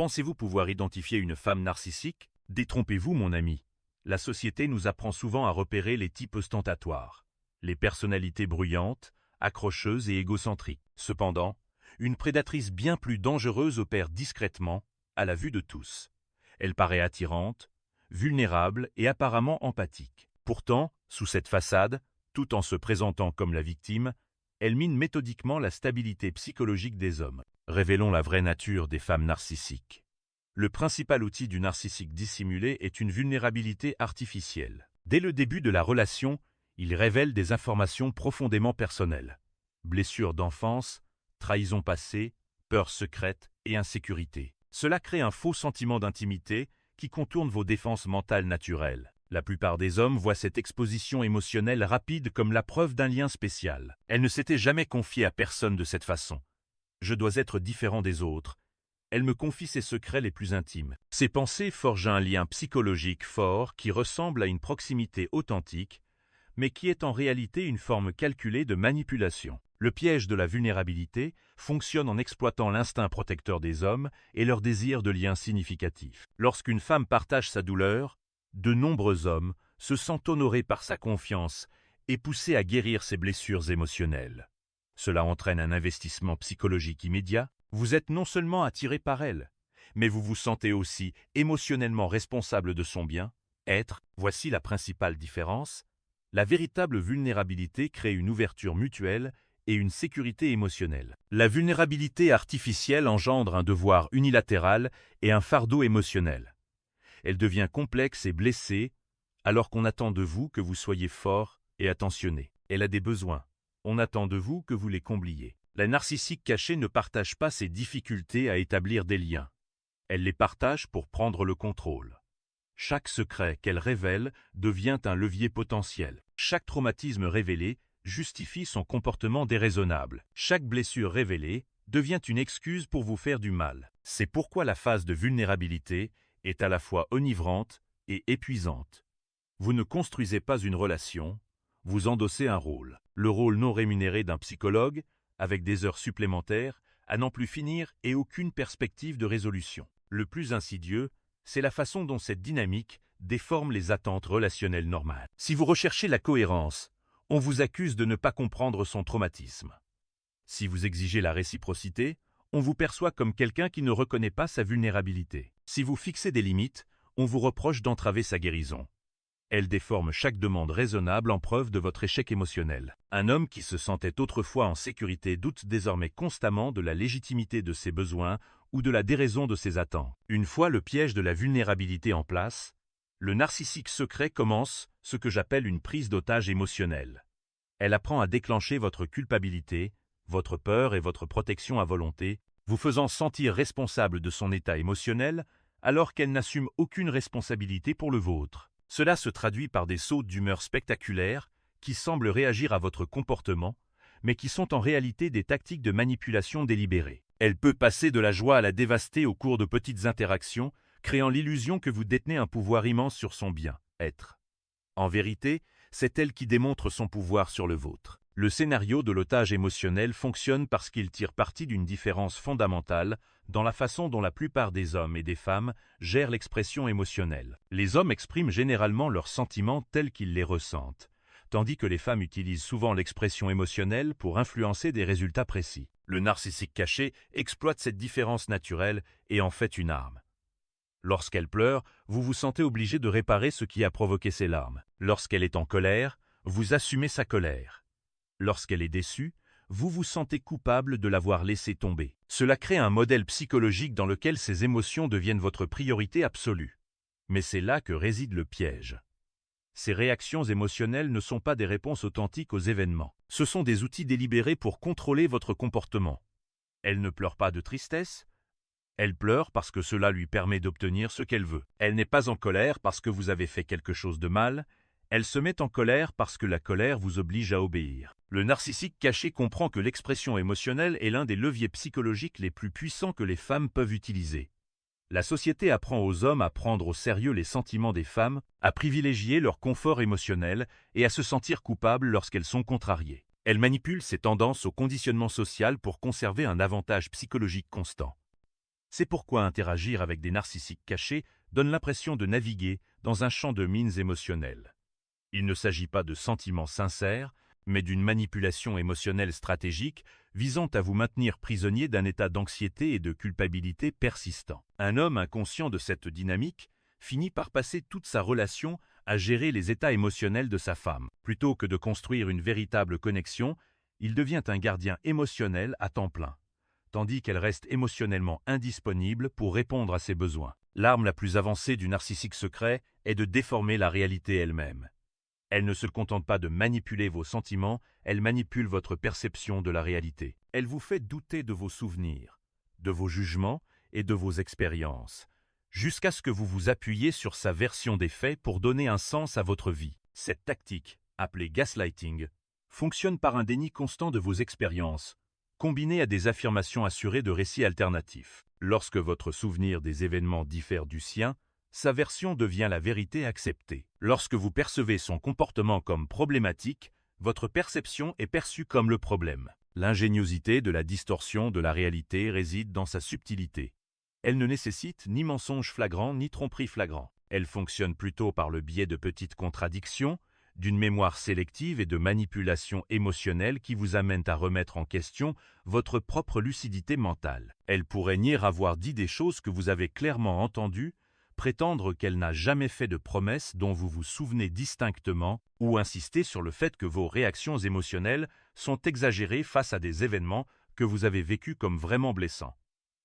Pensez-vous pouvoir identifier une femme narcissique? Détrompez-vous, mon ami. La société nous apprend souvent à repérer les types ostentatoires, les personnalités bruyantes, accrocheuses et égocentriques. Cependant, une prédatrice bien plus dangereuse opère discrètement, à la vue de tous. Elle paraît attirante, vulnérable et apparemment empathique. Pourtant, sous cette façade, tout en se présentant comme la victime, elle mine méthodiquement la stabilité psychologique des hommes. Révélons la vraie nature des femmes narcissiques. Le principal outil du narcissique dissimulé est une vulnérabilité artificielle. Dès le début de la relation, il révèle des informations profondément personnelles. Blessures d'enfance, trahison passée, peurs secrètes et insécurité. Cela crée un faux sentiment d'intimité qui contourne vos défenses mentales naturelles. La plupart des hommes voient cette exposition émotionnelle rapide comme la preuve d'un lien spécial. Elle ne s'était jamais confiée à personne de cette façon. Je dois être différent des autres. Elle me confie ses secrets les plus intimes. Ces pensées forgent un lien psychologique fort qui ressemble à une proximité authentique, mais qui est en réalité une forme calculée de manipulation. Le piège de la vulnérabilité fonctionne en exploitant l'instinct protecteur des hommes et leur désir de liens significatifs. Lorsqu'une femme partage sa douleur, de nombreux hommes se sentent honorés par sa confiance et poussés à guérir ses blessures émotionnelles. Cela entraîne un investissement psychologique immédiat. Vous êtes non seulement attiré par elle, mais vous vous sentez aussi émotionnellement responsable de son bien-être. Voici la principale différence. La véritable vulnérabilité crée une ouverture mutuelle et une sécurité émotionnelle. La vulnérabilité artificielle engendre un devoir unilatéral et un fardeau émotionnel. Elle devient complexe et blessée, alors qu'on attend de vous que vous soyez fort et attentionné. Elle a des besoins. On attend de vous que vous les combliez. La narcissique cachée ne partage pas ses difficultés à établir des liens. Elle les partage pour prendre le contrôle. Chaque secret qu'elle révèle devient un levier potentiel. Chaque traumatisme révélé justifie son comportement déraisonnable. Chaque blessure révélée devient une excuse pour vous faire du mal. C'est pourquoi la phase de vulnérabilité est à la fois enivrante et épuisante. Vous ne construisez pas une relation, vous endossez un rôle. Le rôle non rémunéré d'un psychologue, avec des heures supplémentaires, à n'en plus finir et aucune perspective de résolution. Le plus insidieux, c'est la façon dont cette dynamique déforme les attentes relationnelles normales. Si vous recherchez la cohérence, on vous accuse de ne pas comprendre son traumatisme. Si vous exigez la réciprocité, on vous perçoit comme quelqu'un qui ne reconnaît pas sa vulnérabilité. Si vous fixez des limites, on vous reproche d'entraver sa guérison. Elle déforme chaque demande raisonnable en preuve de votre échec émotionnel. Un homme qui se sentait autrefois en sécurité doute désormais constamment de la légitimité de ses besoins ou de la déraison de ses attentes. Une fois le piège de la vulnérabilité en place, le narcissique secret commence ce que j'appelle une prise d'otage émotionnelle. Elle apprend à déclencher votre culpabilité, votre peur et votre protection à volonté, vous faisant sentir responsable de son état émotionnel alors qu'elle n'assume aucune responsabilité pour le vôtre. Cela se traduit par des sautes d'humeur spectaculaires qui semblent réagir à votre comportement, mais qui sont en réalité des tactiques de manipulation délibérées. Elle peut passer de la joie à la dévaster au cours de petites interactions, créant l'illusion que vous détenez un pouvoir immense sur son bien-être. En vérité, c'est elle qui démontre son pouvoir sur le vôtre. Le scénario de l'otage émotionnel fonctionne parce qu'il tire parti d'une différence fondamentale dans la façon dont la plupart des hommes et des femmes gèrent l'expression émotionnelle. Les hommes expriment généralement leurs sentiments tels qu'ils les ressentent, tandis que les femmes utilisent souvent l'expression émotionnelle pour influencer des résultats précis. Le narcissique caché exploite cette différence naturelle et en fait une arme. Lorsqu'elle pleure, vous vous sentez obligé de réparer ce qui a provoqué ses larmes. Lorsqu'elle est en colère, vous assumez sa colère. Lorsqu'elle est déçue, vous vous sentez coupable de l'avoir laissée tomber. Cela crée un modèle psychologique dans lequel ces émotions deviennent votre priorité absolue. Mais c'est là que réside le piège. Ces réactions émotionnelles ne sont pas des réponses authentiques aux événements. Ce sont des outils délibérés pour contrôler votre comportement. Elle ne pleure pas de tristesse. Elle pleure parce que cela lui permet d'obtenir ce qu'elle veut. Elle n'est pas en colère parce que vous avez fait quelque chose de mal. Elle se met en colère parce que la colère vous oblige à obéir. Le narcissique caché comprend que l'expression émotionnelle est l'un des leviers psychologiques les plus puissants que les femmes peuvent utiliser. La société apprend aux hommes à prendre au sérieux les sentiments des femmes, à privilégier leur confort émotionnel et à se sentir coupables lorsqu'elles sont contrariées. Elle manipule ces tendances au conditionnement social pour conserver un avantage psychologique constant. C'est pourquoi interagir avec des narcissiques cachés donne l'impression de naviguer dans un champ de mines émotionnelles. Il ne s'agit pas de sentiments sincères, mais d'une manipulation émotionnelle stratégique visant à vous maintenir prisonnier d'un état d'anxiété et de culpabilité persistant. Un homme inconscient de cette dynamique finit par passer toute sa relation à gérer les états émotionnels de sa femme. Plutôt que de construire une véritable connexion, il devient un gardien émotionnel à temps plein, tandis qu'elle reste émotionnellement indisponible pour répondre à ses besoins. L'arme la plus avancée du narcissique secret est de déformer la réalité elle-même. Elle ne se contente pas de manipuler vos sentiments, elle manipule votre perception de la réalité. Elle vous fait douter de vos souvenirs, de vos jugements et de vos expériences, jusqu'à ce que vous vous appuyiez sur sa version des faits pour donner un sens à votre vie. Cette tactique, appelée gaslighting, fonctionne par un déni constant de vos expériences, combiné à des affirmations assurées de récits alternatifs. Lorsque votre souvenir des événements diffère du sien, sa version devient la vérité acceptée. Lorsque vous percevez son comportement comme problématique, votre perception est perçue comme le problème. L'ingéniosité de la distorsion de la réalité réside dans sa subtilité. Elle ne nécessite ni mensonge flagrant ni tromperie flagrant. Elle fonctionne plutôt par le biais de petites contradictions, d'une mémoire sélective et de manipulations émotionnelles qui vous amènent à remettre en question votre propre lucidité mentale. Elle pourrait nier avoir dit des choses que vous avez clairement entendues, prétendre qu'elle n'a jamais fait de promesses dont vous vous souvenez distinctement, ou insister sur le fait que vos réactions émotionnelles sont exagérées face à des événements que vous avez vécus comme vraiment blessants.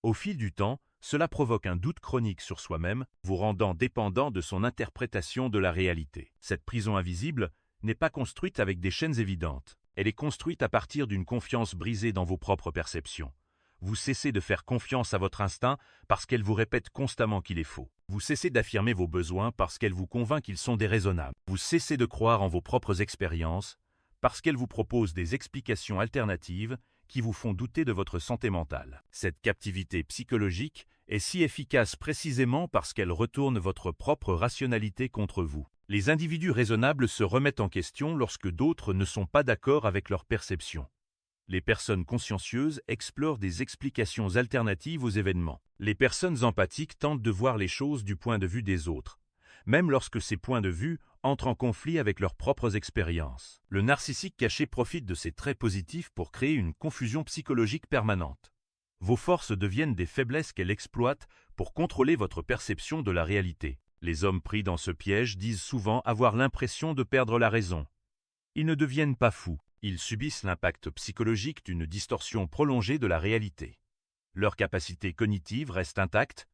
Au fil du temps, cela provoque un doute chronique sur soi-même, vous rendant dépendant de son interprétation de la réalité. Cette prison invisible n'est pas construite avec des chaînes évidentes. Elle est construite à partir d'une confiance brisée dans vos propres perceptions. Vous cessez de faire confiance à votre instinct parce qu'elle vous répète constamment qu'il est faux. Vous cessez d'affirmer vos besoins parce qu'elle vous convainc qu'ils sont déraisonnables. Vous cessez de croire en vos propres expériences parce qu'elle vous propose des explications alternatives qui vous font douter de votre santé mentale. Cette captivité psychologique est si efficace précisément parce qu'elle retourne votre propre rationalité contre vous. Les individus raisonnables se remettent en question lorsque d'autres ne sont pas d'accord avec leur perception. Les personnes consciencieuses explorent des explications alternatives aux événements. Les personnes empathiques tentent de voir les choses du point de vue des autres, même lorsque ces points de vue entrent en conflit avec leurs propres expériences. Le narcissique caché profite de ces traits positifs pour créer une confusion psychologique permanente. Vos forces deviennent des faiblesses qu'elle exploite pour contrôler votre perception de la réalité. Les hommes pris dans ce piège disent souvent avoir l'impression de perdre la raison. Ils ne deviennent pas fous. Ils subissent l'impact psychologique d'une distorsion prolongée de la réalité. Leur capacité cognitive reste intacte,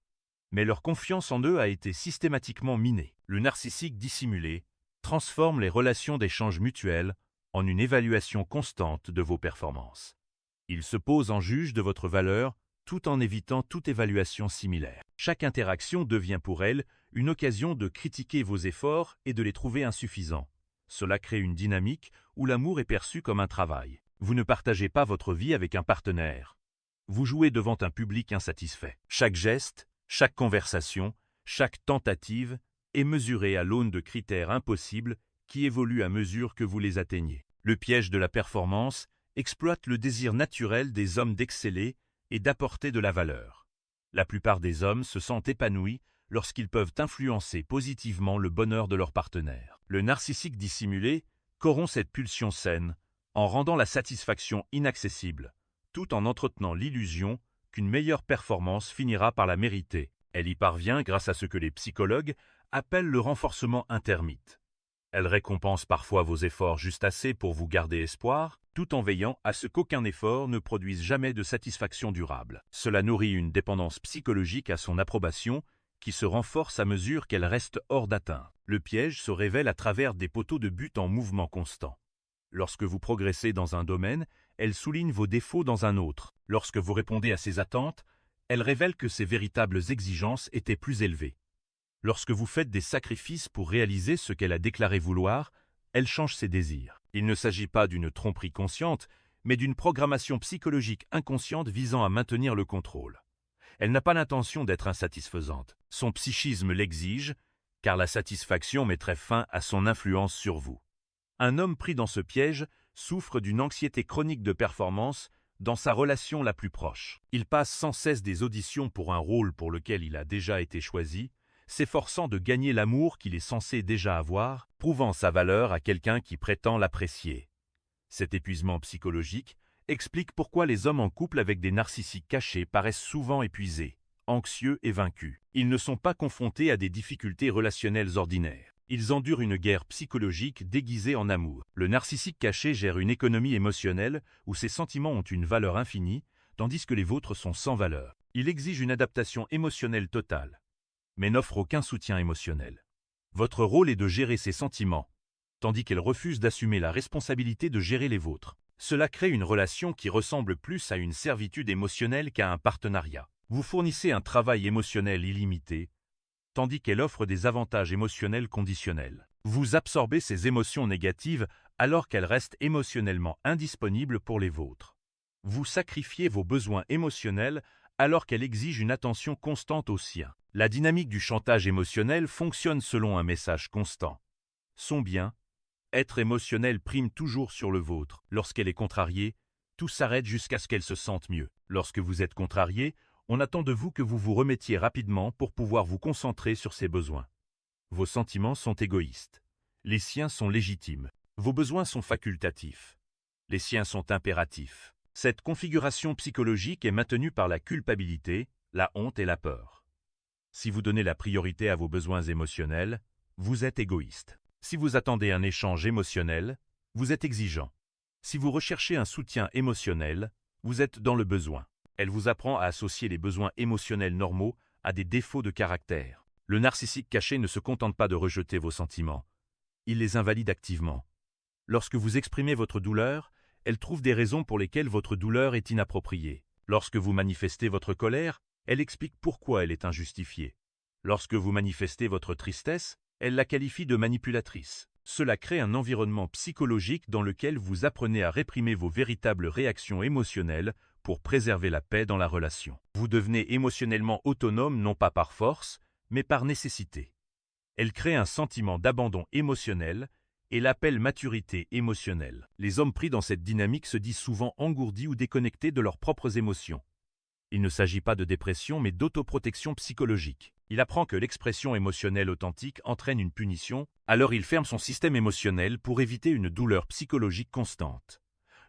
mais leur confiance en eux a été systématiquement minée. Le narcissique dissimulé transforme les relations d'échange mutuel en une évaluation constante de vos performances. Il se pose en juge de votre valeur tout en évitant toute évaluation similaire. Chaque interaction devient pour elle une occasion de critiquer vos efforts et de les trouver insuffisants. Cela crée une dynamique où l'amour est perçu comme un travail. Vous ne partagez pas votre vie avec un partenaire. Vous jouez devant un public insatisfait. Chaque geste, chaque conversation, chaque tentative est mesurée à l'aune de critères impossibles qui évoluent à mesure que vous les atteignez. Le piège de la performance exploite le désir naturel des hommes d'exceller et d'apporter de la valeur. La plupart des hommes se sentent épanouis lorsqu'ils peuvent influencer positivement le bonheur de leur partenaire. Le narcissique dissimulé corrompt cette pulsion saine en rendant la satisfaction inaccessible, tout en entretenant l'illusion qu'une meilleure performance finira par la mériter. Elle y parvient grâce à ce que les psychologues appellent le renforcement intermitte. Elle récompense parfois vos efforts juste assez pour vous garder espoir, tout en veillant à ce qu'aucun effort ne produise jamais de satisfaction durable. Cela nourrit une dépendance psychologique à son approbation qui se renforce à mesure qu'elle reste hors d'atteinte. Le piège se révèle à travers des poteaux de but en mouvement constant. Lorsque vous progressez dans un domaine, elle souligne vos défauts dans un autre. Lorsque vous répondez à ses attentes, elle révèle que ses véritables exigences étaient plus élevées. Lorsque vous faites des sacrifices pour réaliser ce qu'elle a déclaré vouloir, elle change ses désirs. Il ne s'agit pas d'une tromperie consciente, mais d'une programmation psychologique inconsciente visant à maintenir le contrôle. Elle n'a pas l'intention d'être insatisfaisante. Son psychisme l'exige, car la satisfaction mettrait fin à son influence sur vous. Un homme pris dans ce piège souffre d'une anxiété chronique de performance dans sa relation la plus proche. Il passe sans cesse des auditions pour un rôle pour lequel il a déjà été choisi, s'efforçant de gagner l'amour qu'il est censé déjà avoir, prouvant sa valeur à quelqu'un qui prétend l'apprécier. Cet épuisement psychologique explique pourquoi les hommes en couple avec des narcissiques cachés paraissent souvent épuisés, anxieux et vaincus. Ils ne sont pas confrontés à des difficultés relationnelles ordinaires. Ils endurent une guerre psychologique déguisée en amour. Le narcissique caché gère une économie émotionnelle où ses sentiments ont une valeur infinie, tandis que les vôtres sont sans valeur. Il exige une adaptation émotionnelle totale, mais n'offre aucun soutien émotionnel. Votre rôle est de gérer ses sentiments, tandis qu'elle refuse d'assumer la responsabilité de gérer les vôtres. Cela crée une relation qui ressemble plus à une servitude émotionnelle qu'à un partenariat. Vous fournissez un travail émotionnel illimité, tandis qu'elle offre des avantages émotionnels conditionnels. Vous absorbez ses émotions négatives alors qu'elles restent émotionnellement indisponibles pour les vôtres. Vous sacrifiez vos besoins émotionnels alors qu'elle exige une attention constante aux siens. La dynamique du chantage émotionnel fonctionne selon un message constant. Son bien, être émotionnel prime toujours sur le vôtre. Lorsqu'elle est contrariée, tout s'arrête jusqu'à ce qu'elle se sente mieux. Lorsque vous êtes contrarié, on attend de vous que vous vous remettiez rapidement pour pouvoir vous concentrer sur ses besoins. Vos sentiments sont égoïstes. Les siens sont légitimes. Vos besoins sont facultatifs. Les siens sont impératifs. Cette configuration psychologique est maintenue par la culpabilité, la honte et la peur. Si vous donnez la priorité à vos besoins émotionnels, vous êtes égoïste. Si vous attendez un échange émotionnel, vous êtes exigeant. Si vous recherchez un soutien émotionnel, vous êtes dans le besoin. Elle vous apprend à associer les besoins émotionnels normaux à des défauts de caractère. Le narcissique caché ne se contente pas de rejeter vos sentiments. Il les invalide activement. Lorsque vous exprimez votre douleur, elle trouve des raisons pour lesquelles votre douleur est inappropriée. Lorsque vous manifestez votre colère, elle explique pourquoi elle est injustifiée. Lorsque vous manifestez votre tristesse, elle la qualifie de manipulatrice. Cela crée un environnement psychologique dans lequel vous apprenez à réprimer vos véritables réactions émotionnelles pour préserver la paix dans la relation. Vous devenez émotionnellement autonome non pas par force, mais par nécessité. Elle crée un sentiment d'abandon émotionnel et l'appelle maturité émotionnelle. Les hommes pris dans cette dynamique se disent souvent engourdis ou déconnectés de leurs propres émotions. Il ne s'agit pas de dépression mais d'autoprotection psychologique. Il apprend que l'expression émotionnelle authentique entraîne une punition, alors il ferme son système émotionnel pour éviter une douleur psychologique constante.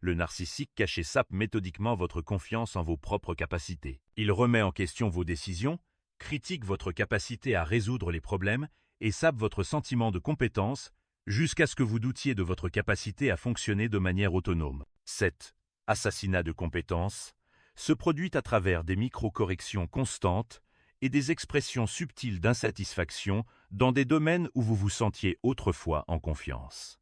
Le narcissique caché sape méthodiquement votre confiance en vos propres capacités. Il remet en question vos décisions, critique votre capacité à résoudre les problèmes et sape votre sentiment de compétence jusqu'à ce que vous doutiez de votre capacité à fonctionner de manière autonome. 7. Assassinat de compétences se produit à travers des micro-corrections constantes et des expressions subtiles d'insatisfaction dans des domaines où vous vous sentiez autrefois en confiance.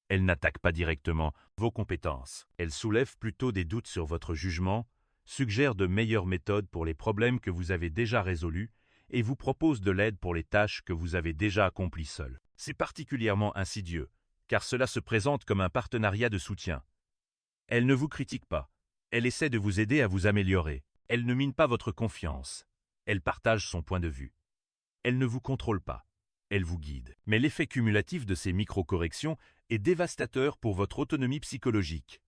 Elle n'attaque pas directement vos compétences. Elle soulève plutôt des doutes sur votre jugement, suggère de meilleures méthodes pour les problèmes que vous avez déjà résolus et vous propose de l'aide pour les tâches que vous avez déjà accomplies seul. C'est particulièrement insidieux, car cela se présente comme un partenariat de soutien. Elle ne vous critique pas. Elle essaie de vous aider à vous améliorer. Elle ne mine pas votre confiance. Elle partage son point de vue. Elle ne vous contrôle pas. Elle vous guide. Mais l'effet cumulatif de ces micro-corrections est dévastateur pour votre autonomie psychologique.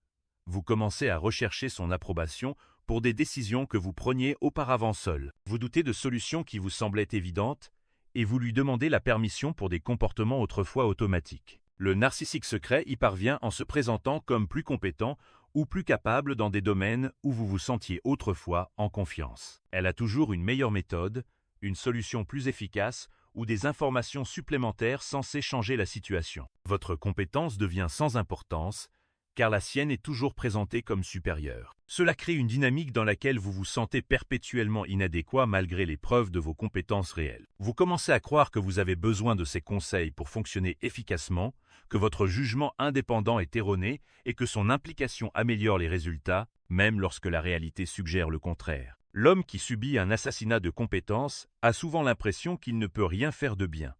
Vous commencez à rechercher son approbation pour des décisions que vous preniez auparavant seul. Vous doutez de solutions qui vous semblaient évidentes et vous lui demandez la permission pour des comportements autrefois automatiques. Le narcissique secret y parvient en se présentant comme plus compétent ou plus capable dans des domaines où vous vous sentiez autrefois en confiance. Elle a toujours une meilleure méthode, une solution plus efficace ou des informations supplémentaires censées changer la situation. Votre compétence devient sans importance, car la sienne est toujours présentée comme supérieure. Cela crée une dynamique dans laquelle vous vous sentez perpétuellement inadéquat malgré les preuves de vos compétences réelles. Vous commencez à croire que vous avez besoin de ses conseils pour fonctionner efficacement, que votre jugement indépendant est erroné et que son implication améliore les résultats, même lorsque la réalité suggère le contraire. L'homme qui subit un assassinat de compétences a souvent l'impression qu'il ne peut rien faire de bien.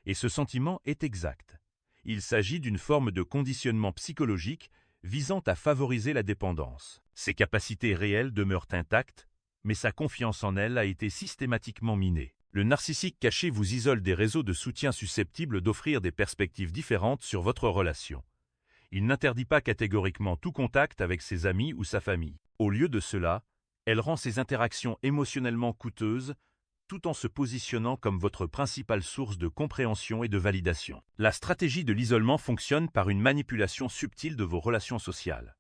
Et ce sentiment est exact. Il s'agit d'une forme de conditionnement psychologique visant à favoriser la dépendance. Ses capacités réelles demeurent intactes, mais sa confiance en elle a été systématiquement minée. Le narcissique caché vous isole des réseaux de soutien susceptibles d'offrir des perspectives différentes sur votre relation. Il n'interdit pas catégoriquement tout contact avec ses amis ou sa famille. Au lieu de cela, elle rend ces interactions émotionnellement coûteuses tout en se positionnant comme votre principale source de compréhension et de validation. La stratégie de l'isolement fonctionne par une manipulation subtile de vos relations sociales.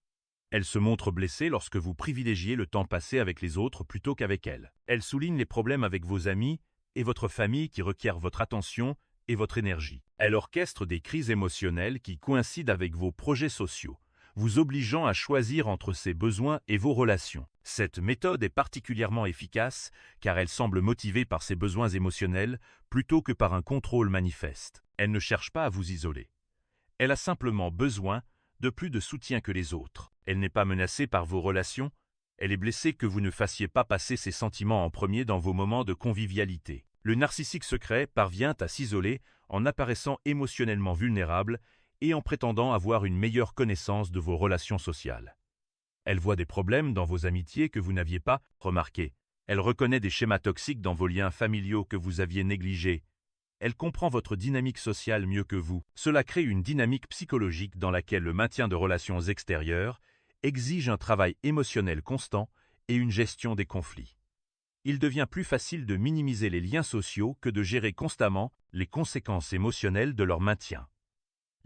Elle se montre blessée lorsque vous privilégiez le temps passé avec les autres plutôt qu'avec elle. Elle souligne les problèmes avec vos amis et votre famille qui requièrent votre attention et votre énergie. Elle orchestre des crises émotionnelles qui coïncident avec vos projets sociaux, vous obligeant à choisir entre ses besoins et vos relations. Cette méthode est particulièrement efficace car elle semble motivée par ses besoins émotionnels plutôt que par un contrôle manifeste. Elle ne cherche pas à vous isoler. Elle a simplement besoin de plus de soutien que les autres. Elle n'est pas menacée par vos relations, elle est blessée que vous ne fassiez pas passer ses sentiments en premier dans vos moments de convivialité. Le narcissique secret parvient à s'isoler en apparaissant émotionnellement vulnérable et en prétendant avoir une meilleure connaissance de vos relations sociales. Elle voit des problèmes dans vos amitiés que vous n'aviez pas remarqués. Elle reconnaît des schémas toxiques dans vos liens familiaux que vous aviez négligés. Elle comprend votre dynamique sociale mieux que vous. Cela crée une dynamique psychologique dans laquelle le maintien de relations extérieures exige un travail émotionnel constant et une gestion des conflits. Il devient plus facile de minimiser les liens sociaux que de gérer constamment les conséquences émotionnelles de leur maintien.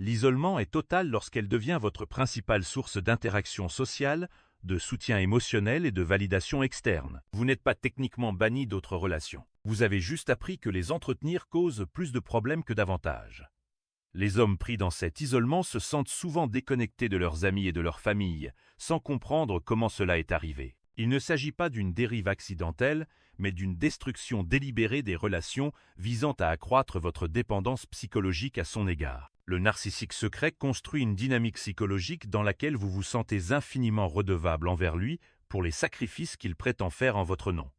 L'isolement est total lorsqu'elle devient votre principale source d'interaction sociale, de soutien émotionnel et de validation externe. Vous n'êtes pas techniquement banni d'autres relations. Vous avez juste appris que les entretenir cause plus de problèmes que d'avantages. Les hommes pris dans cet isolement se sentent souvent déconnectés de leurs amis et de leur famille, sans comprendre comment cela est arrivé. Il ne s'agit pas d'une dérive accidentelle, mais d'une destruction délibérée des relations visant à accroître votre dépendance psychologique à son égard. Le narcissique secret construit une dynamique psychologique dans laquelle vous vous sentez infiniment redevable envers lui pour les sacrifices qu'il prétend faire en votre nom.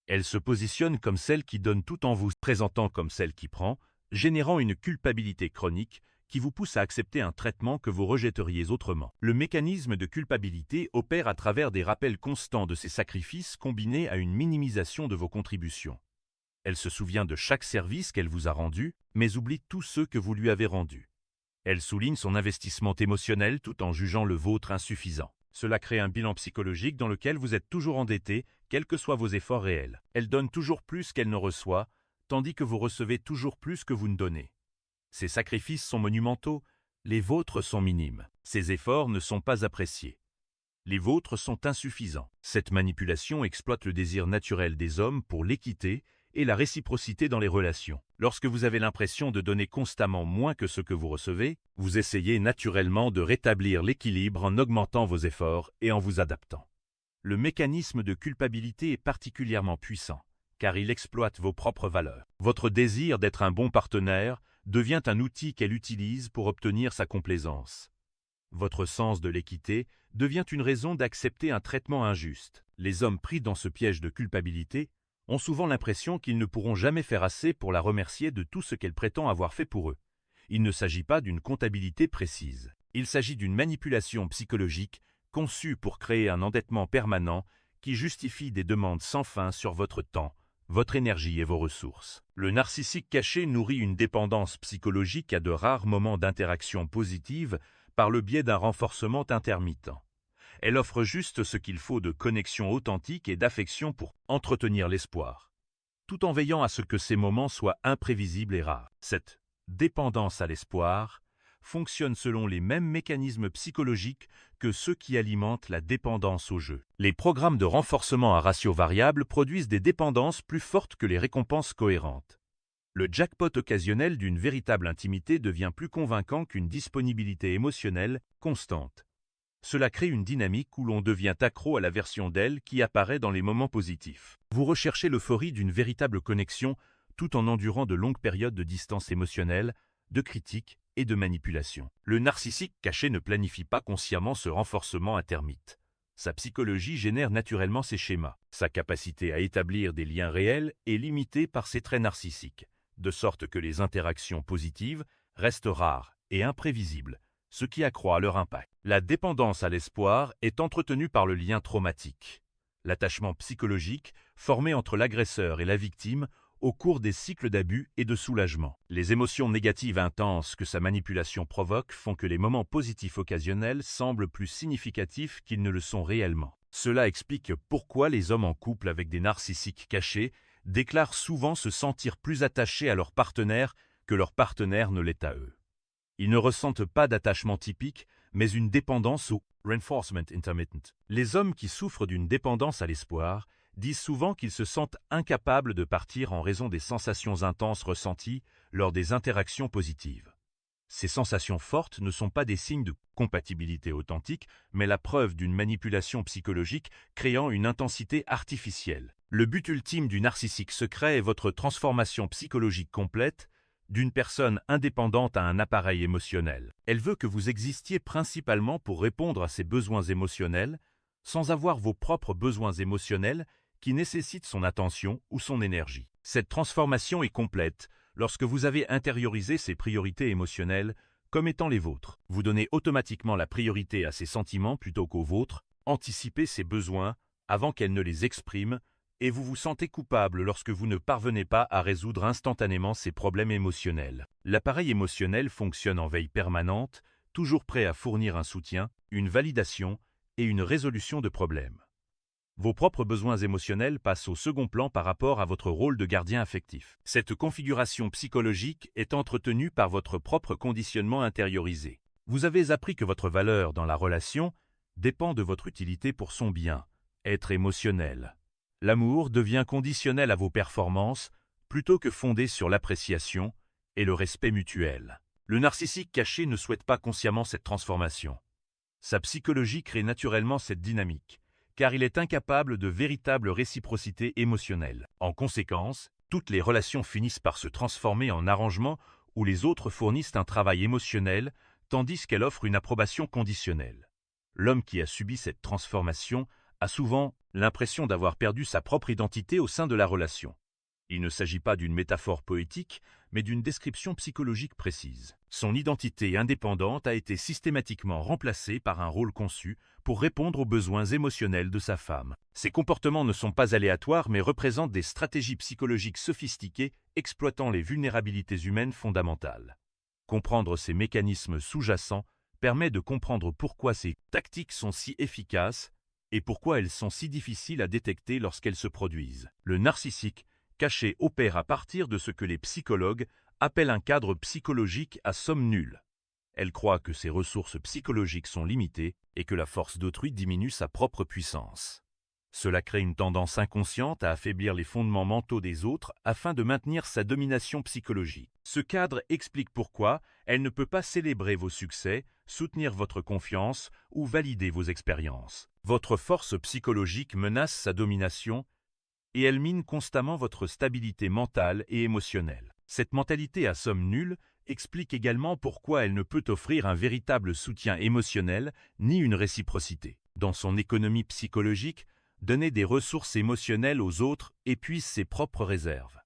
Elle se positionne comme celle qui donne tout en vous, présentant comme celle qui prend, générant une culpabilité chronique qui vous pousse à accepter un traitement que vous rejetteriez autrement. Le mécanisme de culpabilité opère à travers des rappels constants de ses sacrifices combinés à une minimisation de vos contributions. Elle se souvient de chaque service qu'elle vous a rendu, mais oublie tous ceux que vous lui avez rendus. Elle souligne son investissement émotionnel tout en jugeant le vôtre insuffisant. Cela crée un bilan psychologique dans lequel vous êtes toujours endetté, quels que soient vos efforts réels. Elle donne toujours plus qu'elle ne reçoit, tandis que vous recevez toujours plus que vous ne donnez. Ses sacrifices sont monumentaux, les vôtres sont minimes. Ses efforts ne sont pas appréciés. Les vôtres sont insuffisants. Cette manipulation exploite le désir naturel des hommes pour l'équité et la réciprocité dans les relations. Lorsque vous avez l'impression de donner constamment moins que ce que vous recevez, vous essayez naturellement de rétablir l'équilibre en augmentant vos efforts et en vous adaptant. Le mécanisme de culpabilité est particulièrement puissant, car il exploite vos propres valeurs. Votre désir d'être un bon partenaire devient un outil qu'elle utilise pour obtenir sa complaisance. Votre sens de l'équité devient une raison d'accepter un traitement injuste. Les hommes pris dans ce piège de culpabilité ont souvent l'impression qu'ils ne pourront jamais faire assez pour la remercier de tout ce qu'elle prétend avoir fait pour eux. Il ne s'agit pas d'une comptabilité précise. Il s'agit d'une manipulation psychologique conçue pour créer un endettement permanent qui justifie des demandes sans fin sur votre temps, votre énergie et vos ressources. Le narcissique caché nourrit une dépendance psychologique à de rares moments d'interaction positive par le biais d'un renforcement intermittent. Elle offre juste ce qu'il faut de connexion authentique et d'affection pour entretenir l'espoir, tout en veillant à ce que ces moments soient imprévisibles et rares. Cette dépendance à l'espoir fonctionne selon les mêmes mécanismes psychologiques que ceux qui alimentent la dépendance au jeu. Les programmes de renforcement à ratio variable produisent des dépendances plus fortes que les récompenses cohérentes. Le jackpot occasionnel d'une véritable intimité devient plus convaincant qu'une disponibilité émotionnelle constante. Cela crée une dynamique où l'on devient accro à la version d'elle qui apparaît dans les moments positifs. Vous recherchez l'euphorie d'une véritable connexion tout en endurant de longues périodes de distance émotionnelle, de critique et de manipulation. Le narcissique caché ne planifie pas consciemment ce renforcement intermittent. Sa psychologie génère naturellement ces schémas. Sa capacité à établir des liens réels est limitée par ses traits narcissiques, de sorte que les interactions positives restent rares et imprévisibles, ce qui accroît leur impact. La dépendance à l'espoir est entretenue par le lien traumatique, l'attachement psychologique formé entre l'agresseur et la victime au cours des cycles d'abus et de soulagement. Les émotions négatives intenses que sa manipulation provoque font que les moments positifs occasionnels semblent plus significatifs qu'ils ne le sont réellement. Cela explique pourquoi les hommes en couple avec des narcissiques cachés déclarent souvent se sentir plus attachés à leur partenaire que leur partenaire ne l'est à eux. Ils ne ressentent pas d'attachement typique, mais une dépendance au reinforcement intermittent. Les hommes qui souffrent d'une dépendance à l'espoir disent souvent qu'ils se sentent incapables de partir en raison des sensations intenses ressenties lors des interactions positives. Ces sensations fortes ne sont pas des signes de compatibilité authentique, mais la preuve d'une manipulation psychologique créant une intensité artificielle. Le but ultime du narcissique secret est votre transformation psychologique complète d'une personne indépendante à un appareil émotionnel. Elle veut que vous existiez principalement pour répondre à ses besoins émotionnels, sans avoir vos propres besoins émotionnels qui nécessitent son attention ou son énergie. Cette transformation est complète lorsque vous avez intériorisé ses priorités émotionnelles comme étant les vôtres. Vous donnez automatiquement la priorité à ses sentiments plutôt qu'aux vôtres, anticipez ses besoins avant qu'elle ne les exprime, et vous vous sentez coupable lorsque vous ne parvenez pas à résoudre instantanément ces problèmes émotionnels. L'appareil émotionnel fonctionne en veille permanente, toujours prêt à fournir un soutien, une validation et une résolution de problèmes. Vos propres besoins émotionnels passent au second plan par rapport à votre rôle de gardien affectif. Cette configuration psychologique est entretenue par votre propre conditionnement intériorisé. Vous avez appris que votre valeur dans la relation dépend de votre utilité pour son bien, être émotionnel. L'amour devient conditionnel à vos performances plutôt que fondé sur l'appréciation et le respect mutuel. Le narcissique caché ne souhaite pas consciemment cette transformation. Sa psychologie crée naturellement cette dynamique, car il est incapable de véritable réciprocité émotionnelle. En conséquence, toutes les relations finissent par se transformer en arrangements où les autres fournissent un travail émotionnel, tandis qu'elle offre une approbation conditionnelle. L'homme qui a subi cette transformation a souvent l'impression d'avoir perdu sa propre identité au sein de la relation. Il ne s'agit pas d'une métaphore poétique, mais d'une description psychologique précise. Son identité indépendante a été systématiquement remplacée par un rôle conçu pour répondre aux besoins émotionnels de sa femme. Ces comportements ne sont pas aléatoires, mais représentent des stratégies psychologiques sophistiquées exploitant les vulnérabilités humaines fondamentales. Comprendre ces mécanismes sous-jacents permet de comprendre pourquoi ces tactiques sont si efficaces et pourquoi elles sont si difficiles à détecter lorsqu'elles se produisent. Le narcissique caché opère à partir de ce que les psychologues appellent un cadre psychologique à somme nulle. Elle croit que ses ressources psychologiques sont limitées et que la force d'autrui diminue sa propre puissance. Cela crée une tendance inconsciente à affaiblir les fondements mentaux des autres afin de maintenir sa domination psychologique. Ce cadre explique pourquoi elle ne peut pas célébrer vos succès, soutenir votre confiance ou valider vos expériences. Votre force psychologique menace sa domination et elle mine constamment votre stabilité mentale et émotionnelle. Cette mentalité à somme nulle explique également pourquoi elle ne peut offrir un véritable soutien émotionnel ni une réciprocité. Dans son économie psychologique, donner des ressources émotionnelles aux autres épuise ses propres réserves.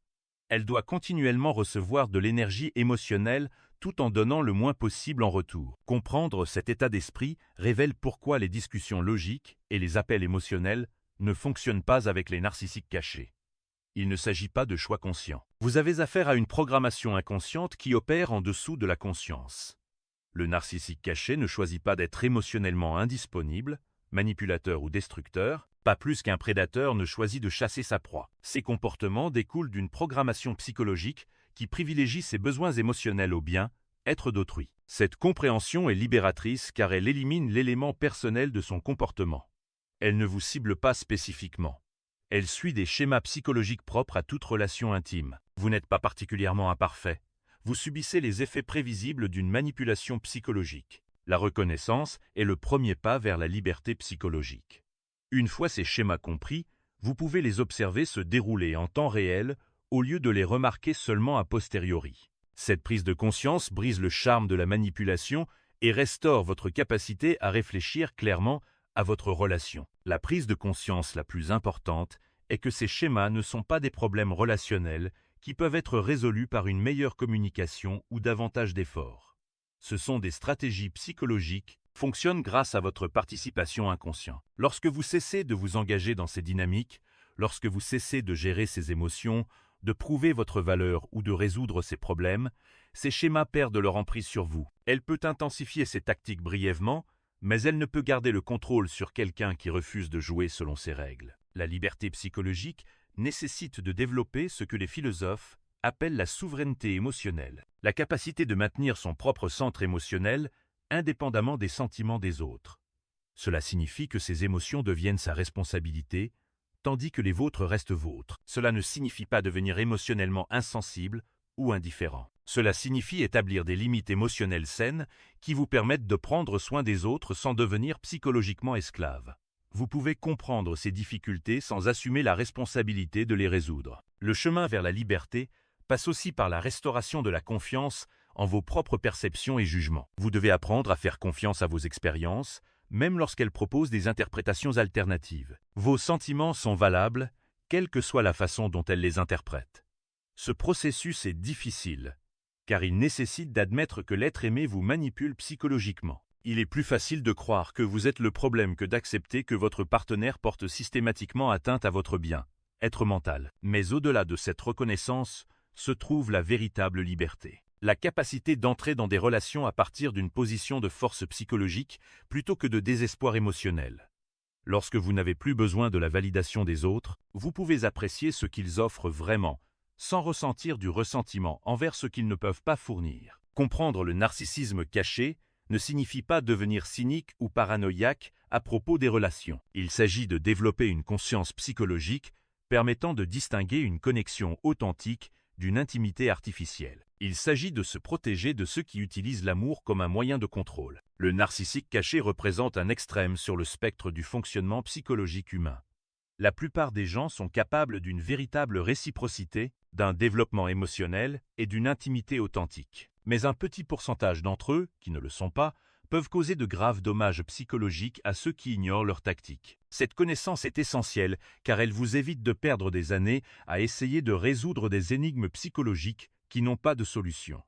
Elle doit continuellement recevoir de l'énergie émotionnelle tout en donnant le moins possible en retour. Comprendre cet état d'esprit révèle pourquoi les discussions logiques et les appels émotionnels ne fonctionnent pas avec les narcissiques cachés. Il ne s'agit pas de choix conscients. Vous avez affaire à une programmation inconsciente qui opère en dessous de la conscience. Le narcissique caché ne choisit pas d'être émotionnellement indisponible, manipulateur ou destructeur, pas plus qu'un prédateur ne choisit de chasser sa proie. Ces comportements découlent d'une programmation psychologique qui privilégie ses besoins émotionnels au bien-être d'autrui. Cette compréhension est libératrice car elle élimine l'élément personnel de son comportement. Elle ne vous cible pas spécifiquement. Elle suit des schémas psychologiques propres à toute relation intime. Vous n'êtes pas particulièrement imparfait. Vous subissez les effets prévisibles d'une manipulation psychologique. La reconnaissance est le premier pas vers la liberté psychologique. Une fois ces schémas compris, vous pouvez les observer se dérouler en temps réel au lieu de les remarquer seulement a posteriori. Cette prise de conscience brise le charme de la manipulation et restaure votre capacité à réfléchir clairement à votre relation. La prise de conscience la plus importante est que ces schémas ne sont pas des problèmes relationnels qui peuvent être résolus par une meilleure communication ou davantage d'efforts. Ce sont des stratégies psychologiques qui fonctionnent grâce à votre participation inconsciente. Lorsque vous cessez de vous engager dans ces dynamiques, lorsque vous cessez de gérer ces émotions, de prouver votre valeur ou de résoudre ces problèmes, ces schémas perdent leur emprise sur vous. Elle peut intensifier ces tactiques brièvement, mais elle ne peut garder le contrôle sur quelqu'un qui refuse de jouer selon ses règles. La liberté psychologique nécessite de développer ce que les philosophes appellent la souveraineté émotionnelle, la capacité de maintenir son propre centre émotionnel indépendamment des sentiments des autres. Cela signifie que ses émotions deviennent sa responsabilité, tandis que les vôtres restent vôtres. Cela ne signifie pas devenir émotionnellement insensible ou indifférent. Cela signifie établir des limites émotionnelles saines qui vous permettent de prendre soin des autres sans devenir psychologiquement esclave. Vous pouvez comprendre ces difficultés sans assumer la responsabilité de les résoudre. Le chemin vers la liberté passe aussi par la restauration de la confiance en vos propres perceptions et jugements. Vous devez apprendre à faire confiance à vos expériences, même lorsqu'elles proposent des interprétations alternatives. Vos sentiments sont valables, quelle que soit la façon dont elles les interprètent. Ce processus est difficile, car il nécessite d'admettre que l'être aimé vous manipule psychologiquement. Il est plus facile de croire que vous êtes le problème que d'accepter que votre partenaire porte systématiquement atteinte à votre bien-être mental. Mais au-delà de cette reconnaissance se trouve la véritable liberté. La capacité d'entrer dans des relations à partir d'une position de force psychologique plutôt que de désespoir émotionnel. Lorsque vous n'avez plus besoin de la validation des autres, vous pouvez apprécier ce qu'ils offrent vraiment, sans ressentir du ressentiment envers ce qu'ils ne peuvent pas fournir. Comprendre le narcissisme caché ne signifie pas devenir cynique ou paranoïaque à propos des relations. Il s'agit de développer une conscience psychologique permettant de distinguer une connexion authentique d'une intimité artificielle. Il s'agit de se protéger de ceux qui utilisent l'amour comme un moyen de contrôle. Le narcissique caché représente un extrême sur le spectre du fonctionnement psychologique humain. La plupart des gens sont capables d'une véritable réciprocité, d'un développement émotionnel et d'une intimité authentique. Mais un petit pourcentage d'entre eux, qui ne le sont pas, peuvent causer de graves dommages psychologiques à ceux qui ignorent leur tactique. Cette connaissance est essentielle car elle vous évite de perdre des années à essayer de résoudre des énigmes psychologiques qui n'ont pas de solution.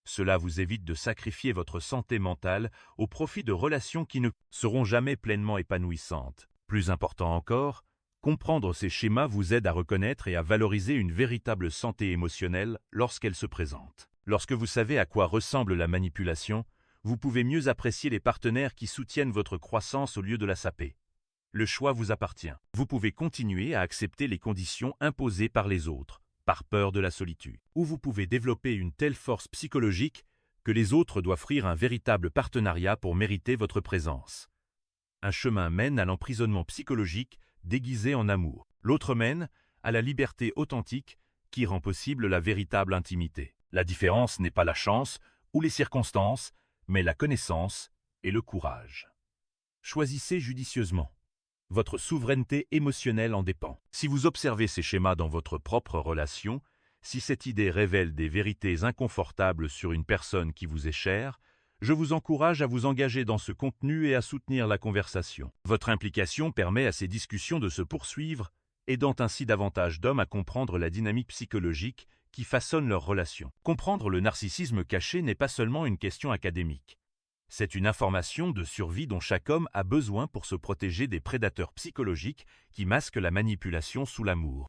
Cela vous évite de sacrifier votre santé mentale au profit de relations qui ne seront jamais pleinement épanouissantes. Plus important encore, comprendre ces schémas vous aide à reconnaître et à valoriser une véritable santé émotionnelle lorsqu'elle se présente. Lorsque vous savez à quoi ressemble la manipulation, vous pouvez mieux apprécier les partenaires qui soutiennent votre croissance au lieu de la saper. Le choix vous appartient. Vous pouvez continuer à accepter les conditions imposées par les autres, par peur de la solitude. Ou vous pouvez développer une telle force psychologique que les autres doivent offrir un véritable partenariat pour mériter votre présence. Un chemin mène à l'emprisonnement psychologique déguisé en amour. L'autre mène à la liberté authentique qui rend possible la véritable intimité. La différence n'est pas la chance ou les circonstances, mais la connaissance et le courage. Choisissez judicieusement. Votre souveraineté émotionnelle en dépend. Si vous observez ces schémas dans votre propre relation, si cette idée révèle des vérités inconfortables sur une personne qui vous est chère, je vous encourage à vous engager dans ce contenu et à soutenir la conversation. Votre implication permet à ces discussions de se poursuivre, aidant ainsi davantage d'hommes à comprendre la dynamique psychologique qui façonne leurs relations. Comprendre le narcissisme caché n'est pas seulement une question académique. C'est une information de survie dont chaque homme a besoin pour se protéger des prédateurs psychologiques qui masquent la manipulation sous l'amour.